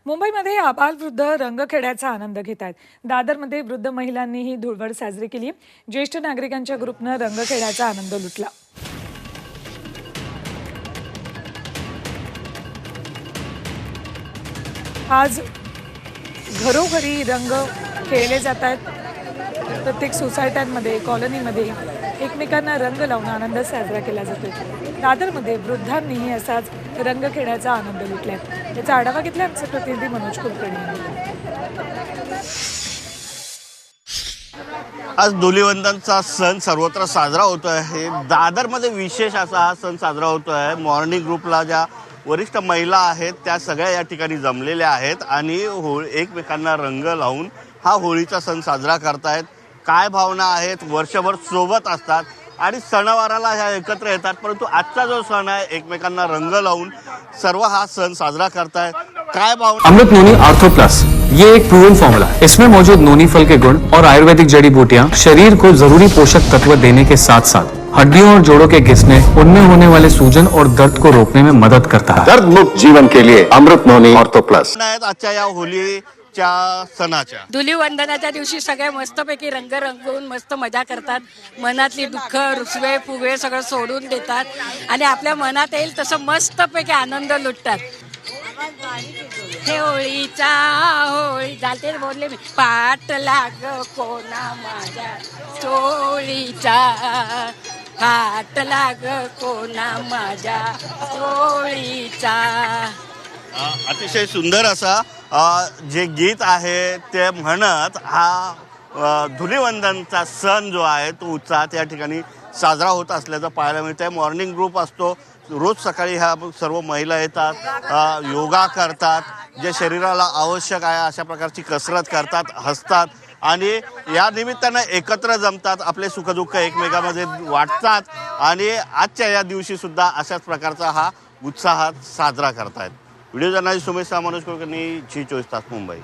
मुंबईमध्ये आबालवृद्ध रंगखेड्याचा आनंद घेत आहेत. दादरमध्ये वृद्ध महिलांनीही धुळवड साजरी केली. ज्येष्ठ नागरिकांच्या ग्रुपनं रंगखेड्याचा आनंद लुटला. आज घरोघरी रंग खेळले जात आहेत. प्रत्येक सोसायट्यांमध्ये, कॉलनीमध्ये एकमेकांना रंग लावून आनंद साजरा केला जातो. दादरमध्ये वृद्धांनीही असाच रंगखेड्याचा आनंद लुटलाय. याचा आढावा घेतला आमचे प्रतिनिधी मनोज कुलकर्णी यांनी. आज धुलिवंदनचा सण सर्वत्र साजरा होतो आहे. दादरमध्ये विशेष असा हा सण साजरा होतो आहे. मॉर्निंग ग्रुपला ज्या वरिष्ठ महिला आहेत त्या सगळ्या या ठिकाणी जमलेल्या आहेत आणि एकमेकांना रंग लावून हा होळीचा सण साजरा करतायत. काय भावना आहेत, वर्षभर सोबत असतात आणि सणावाराला ह्या एकत्र येतात, परंतु आजचा जो सण आहे एकमेकांना रंग लावून सर्व हा सण साजरा करतायत. काय भावना? अमृत नोनी ऑर्थो प्लस, ये एक प्रूवन फॉर्मूला है। इसमें मौजूद नोनी फल के गुण और आयुर्वेदिक जड़ी बूटियां शरीर को जरूरी पोषक तत्व देने के साथ साथ हड्डियों और जोड़ों के घिसने, उनमें होने वाले सूजन और दर्द को रोकने में मदद करता है। दर्द मुक्त जीवन के लिए अमृत नोनी ऑर्थो प्लस। आजच्या या होलीच्या सणाच्या धुलिवंदनाच्या दिवशी सगळे मस्तपैकी रंग रंगवून मस्त मजा करतात. मनातली दुःख, रुसवे फुगे सगळं सोडून देतात आणि आपल्या मनात येईल तसं मस्तपैकी आनंद लुटतात. हे होळीचा होळी झालते बोलले मी, पाट लाग कोणा माझ्या चोळीचा, पाट लाग कोणा माझ्या चोळीचा. अतिशय सुंदर असा जे गीत आहे ते म्हणत हा धुलिवंदनचा सण जो आहे तो उत्साहात या ठिकाणी साजरा होत असल्याचं पाहायला मिळतंय. मॉर्निंग ग्रुप असतो, रोज सकाळी ह्या सर्व महिला येतात, योगा करतात, जे शरीराला आवश्यक आहे अशा प्रकारची कसरत करतात, हसतात आणि या निमित्तानं एकत्र जमतात, आपले सुखदुःख एकमेकांमध्ये वाटतात आणि आजच्या या दिवशी सुद्धा अशाच प्रकारचा हा उत्साहात साजरा करतायत. Video journalist Sumesh Manoj Kulkarni, Zee 24 तास, मुंबई.